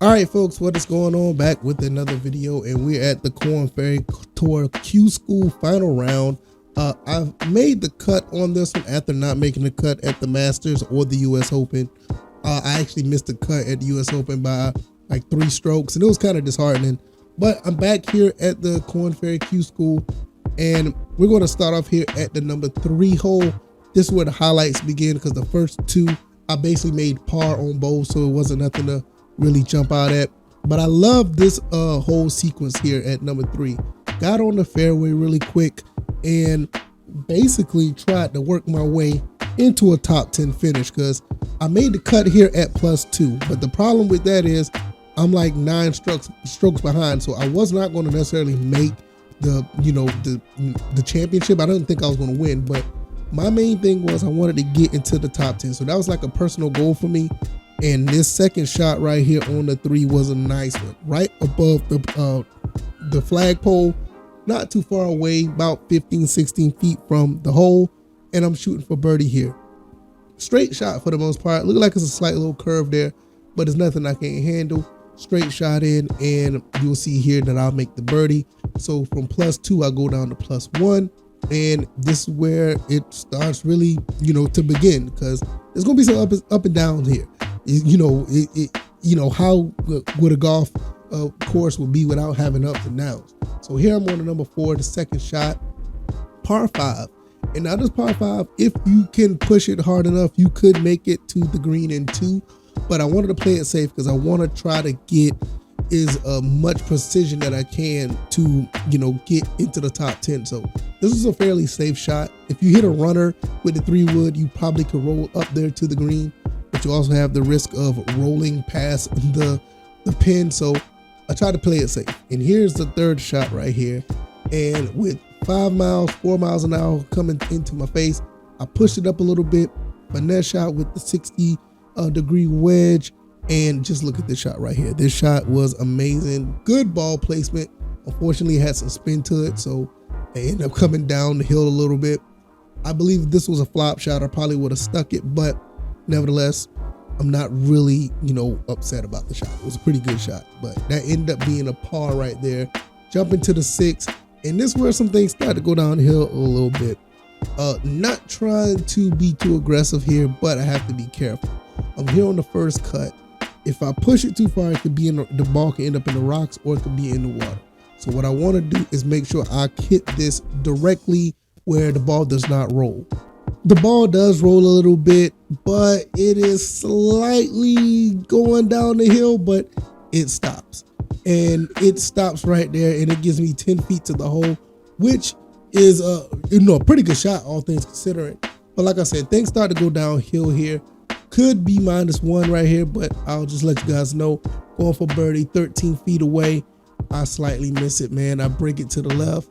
All right, folks, what is going on? Back with another video, and we're at the Korn Ferry Tour Q School final round. I've made the cut on this one after not making the cut at the Masters or the US Open. I actually missed the cut at the US Open by like 3 strokes, and it was kind of disheartening. But I'm back here at the Korn Ferry Q School, and we're going to start off here at the number 3 hole. This is where the highlights begin, because the first 2 I basically made par on both, so it wasn't nothing to really jump out at. But I love this whole sequence here at number 3. Got on the fairway really quick and basically tried to work my way into a top 10 finish, because I made the cut here at +2. But the problem with that is I'm like 9 strokes behind, so I was not going to necessarily make the championship. I didn't think I was going to win, but my main thing was I wanted to get into the top 10. So that was like a personal goal for me. And this second shot right here on the 3 was a nice one, right above the flagpole, not too far away, about 15-16 feet from the hole, and I'm shooting for birdie here. Straight shot for the most part. Look like it's a slight little curve there, but it's nothing I can't handle. Straight shot in, and you'll see here that I'll make the birdie. So from +2 I go down to +1, and this is where it starts really, to begin, because there's gonna be some up and down here. How would a golf course would be without having ups and downs. So here I'm on the number 4, the second shot, par 5. And now this par 5, if you can push it hard enough, you could make it to the green in 2. But I wanted to play it safe because I want to try to get as much precision that I can to, get into the top 10. So this is a fairly safe shot. If you hit a runner with the 3-wood, you probably could roll up there to the green, but you also have the risk of rolling past the pin. So I tried to play it safe. And here's the third shot right here. And with 4 miles an hour coming into my face, I pushed it up a little bit, finesse shot with the 60-degree wedge. And just look at this shot right here. This shot was amazing. Good ball placement. Unfortunately, it had some spin to it, so I ended up coming down the hill a little bit. I believe if this was a flop shot, I probably would have stuck it, but nevertheless, I'm not really, upset about the shot. It was a pretty good shot, but that ended up being a par right there. Jumping to the 6, and this is where some things start to go downhill a little bit. Not trying to be too aggressive here, but I have to be careful. I'm here on the first cut. If I push it too far, it could be in the ball can end up in the rocks, or it could be in the water. So what I want to do is make sure I hit this directly where the ball does not roll. The ball does roll a little bit, but it is slightly going down the hill, but it stops. And it stops right there, and it gives me 10 feet to the hole, which is a pretty good shot, all things considering. But like I said, things start to go downhill here. Could be -1 right here, but I'll just let you guys know. Going for birdie, 13 feet away. I slightly miss it, man. I break it to the left,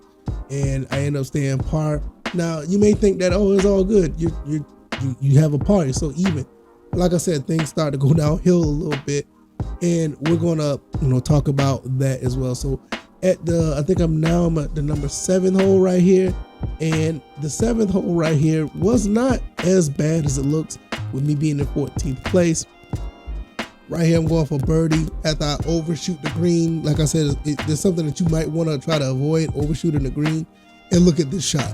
and I end up staying par. Now, you may think that, oh, it's all good. You have a par, you're so even. But like I said, things start to go downhill a little bit, and we're gonna, talk about that as well. So at I think I'm at the number 7 hole right here, and the 7th hole right here was not as bad as it looks with me being in 14th place. Right here, I'm going for birdie after I overshoot the green. Like I said, there's something that you might want to try to avoid, overshooting the green. And look at this shot.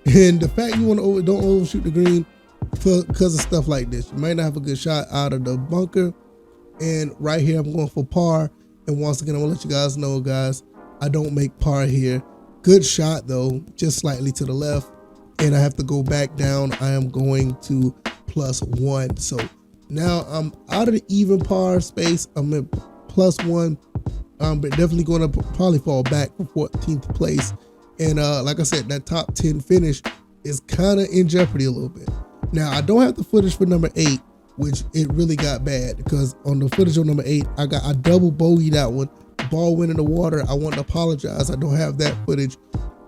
And the fact you don't overshoot the green because of stuff like this. You might not have a good shot out of the bunker. And right here, I'm going for par. And once again, I'm going to let you guys know, guys, I don't make par here. Good shot, though, just slightly to the left. And I have to go back down. I am going to +1. So now I'm out of the even par space. I'm at +1. But definitely going to probably fall back from 14th place. And like I said, that top 10 finish is kind of in jeopardy a little bit. Now, I don't have the footage for number 8, which it really got bad, because on the footage on number 8, I double bogeyed that one. The ball went in the water. I want to apologize. I don't have that footage,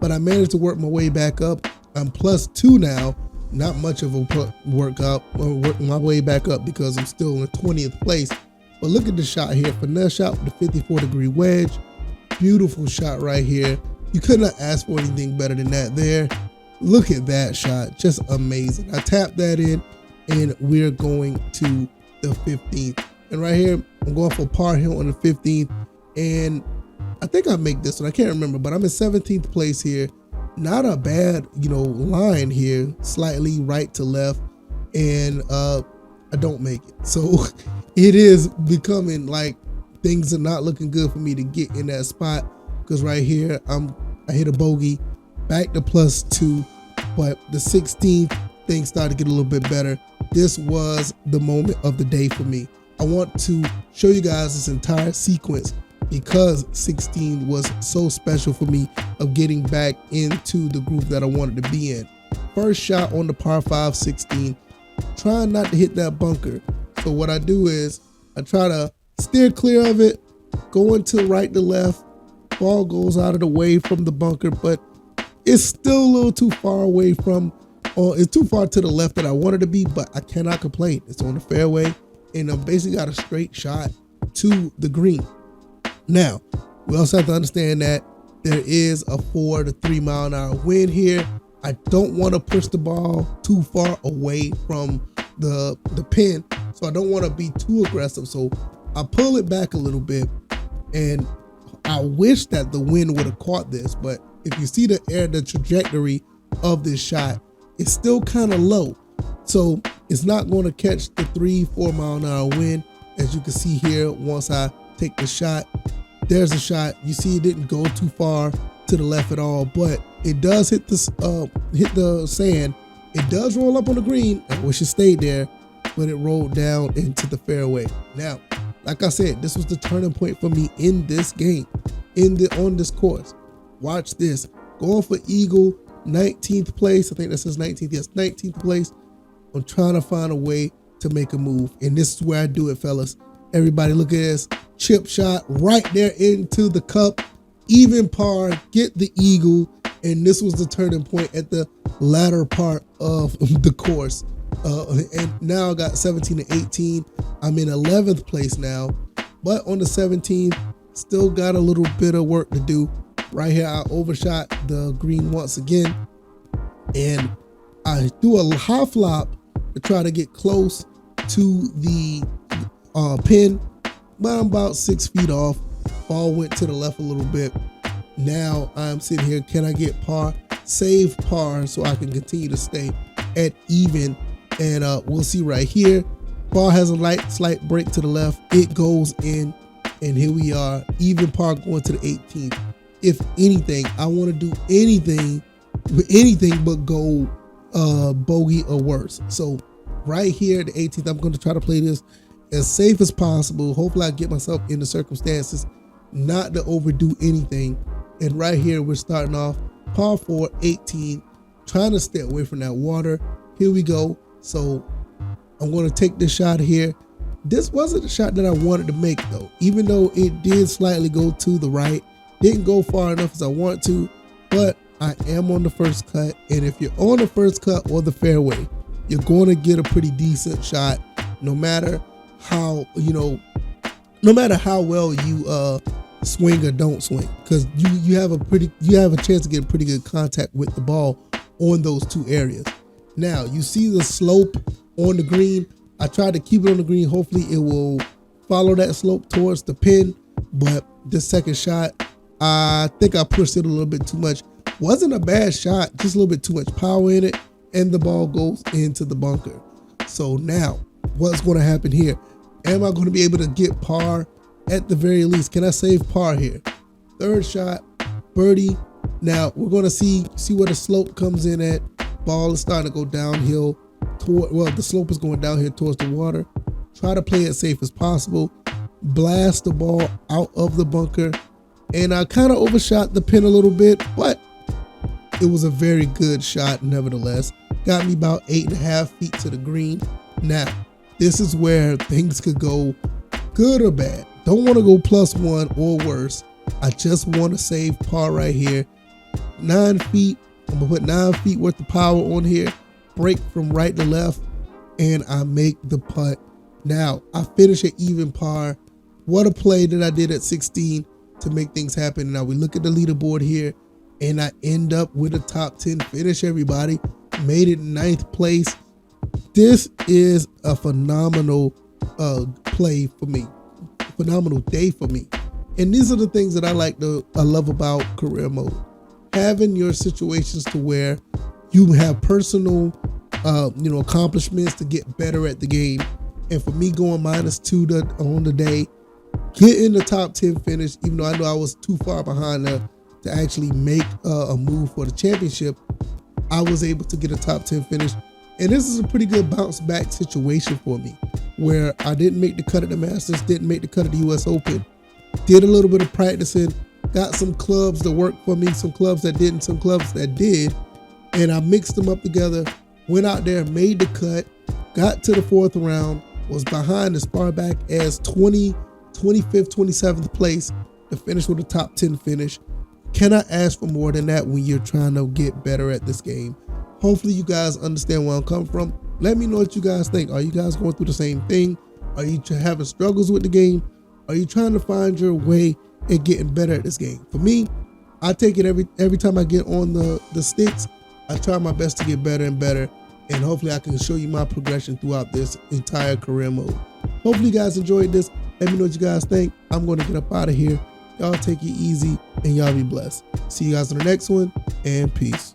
but I managed to work my way back up. I'm +2 now. Not much of a workout, working my way back up, because I'm still in 20th place. But look at the shot here. Finesse shot with the 54-degree wedge. Beautiful shot right here. You could not ask for anything better than that there. Look at that shot. Just amazing. I tapped that in, and we're going to the 15th And right here, I'm going for par here on the 15th. And I think I make this one. I can't remember, but I'm in 17th place here. Not a bad, line here, slightly right to left. And I don't make it. So it is becoming like things are not looking good for me to get in that spot, because right here I hit a bogey, back to +2, but the 16th things started to get a little bit better. This was the moment of the day for me. I want to show you guys this entire sequence because 16 was so special for me of getting back into the groove that I wanted to be in. First shot on the par 5 16, trying not to hit that bunker. So what I do is I try to steer clear of it, going to right to left, ball goes out of the way from the bunker, but it's still a little too far away from, or it's too far to the left that I wanted to be, but I cannot complain. It's on the fairway, and I've basically got a straight shot to the green. Now, we also have to understand that there is a 4 to 3 mile an hour wind here. I don't want to push the ball too far away from the pin, so I don't want to be too aggressive. So I pull it back a little bit, and I wish that the wind would have caught this, but if you see the trajectory of this shot, it's still kind of low. So it's not going to catch the 3-4 mile an hour wind. As you can see here, once I take the shot, there's a shot. You see it didn't go too far to the left at all, but it does hit the sand. It does roll up on the green. I wish it stayed there, but it rolled down into the fairway. Now, like I said, this was the turning point for me in this game, on this course. Watch this. Going for eagle, 19th place. I think that says 19th. Yes, 19th place. I'm trying to find a way to make a move, and this is where I do it, fellas. Everybody look at this. Chip shot right there into the cup. Even par, get the eagle, and this was the turning point at the latter part of the course. And now I got 17 and 18. I'm in 11th place now, but on the 17th, still got a little bit of work to do. Right here, I overshot the green once again, and I do a high flop to try to get close to the pin, but I'm about 6 feet off. Ball went to the left a little bit. Now I'm sitting here, can I get par? Save par so I can continue to stay at even, and we'll see right here. Par has a slight break to the left. It goes in, and here we are, even par going to the 18th. If anything, I want to do anything but go bogey or worse. So right here, the 18th, I'm going to try to play this as safe as possible. Hopefully I get myself in the circumstances not to overdo anything. And right here, we're starting off par 4, 18, trying to stay away from that water. Here we go. So I'm going to take this shot here. This wasn't the shot that I wanted to make, though, even though it did slightly go to the right. Didn't go far enough as I want to, but I am on the first cut. And if you're on the first cut or the fairway, you're going to get a pretty decent shot, no matter how, no matter how well you swing or don't swing, because you have a chance to get a pretty good contact with the ball on those two areas. Now you see the slope on the green. I tried to keep it on the green. Hopefully it will follow that slope towards the pin, but this second shot, I think I pushed it a little bit too much. Wasn't a bad shot, just a little bit too much power in it, and the ball goes into the bunker. So now, what's going to happen here? Am I going to be able to get par at the very least? Can I save par here? Third shot, birdie. Now we're going to see where the slope comes in at. Ball is starting to go downhill the slope is going down here towards the water. Try to play it safe as possible. Blast the ball out of the bunker. And I kind of overshot the pin a little bit, but it was a very good shot nevertheless. Got me about 8.5 feet to the green. Now, this is where things could go good or bad. Don't want to go +1 or worse. I just want to save par right here. 9 feet. I'm going to put 9 feet worth of power on here. Break from right to left. And I make the putt. Now, I finish at even par. What a play that I did at 16 to make things happen. Now, we look at the leaderboard here. And I end up with a top 10 finish, everybody. Made it 9th place. This is a phenomenal play for me, phenomenal day for me. And these are the things that I love about career mode. Having your situations to where you have personal, accomplishments to get better at the game. And for me, going -2 on the day, getting the top 10 finish, even though I know I was too far behind to actually make a move for the championship, I was able to get a top 10 finish. And this is a pretty good bounce back situation for me, where I didn't make the cut at the Masters, didn't make the cut at the US Open, did a little bit of practicing, got some clubs that worked for me, some clubs that didn't, some clubs that did, and I mixed them up together, went out there, made the cut, got to the 4th round, was behind as far back as 25th, 27th place to finish with a top 10 finish. Cannot ask for more than that when you're trying to get better at this game. Hopefully you guys understand where I'm coming from. Let me know what you guys think. Are you guys going through the same thing? Are you having struggles with the game? Are you trying to find your way at getting better at this game? For me, I take it every time I get on the sticks. I try my best to get better and better, and hopefully I can show you my progression throughout this entire career mode. Hopefully you guys enjoyed this. Let me know what you guys think. I'm going to get up out of here. Y'all take it easy, and y'all be blessed. See you guys on the next one, and peace.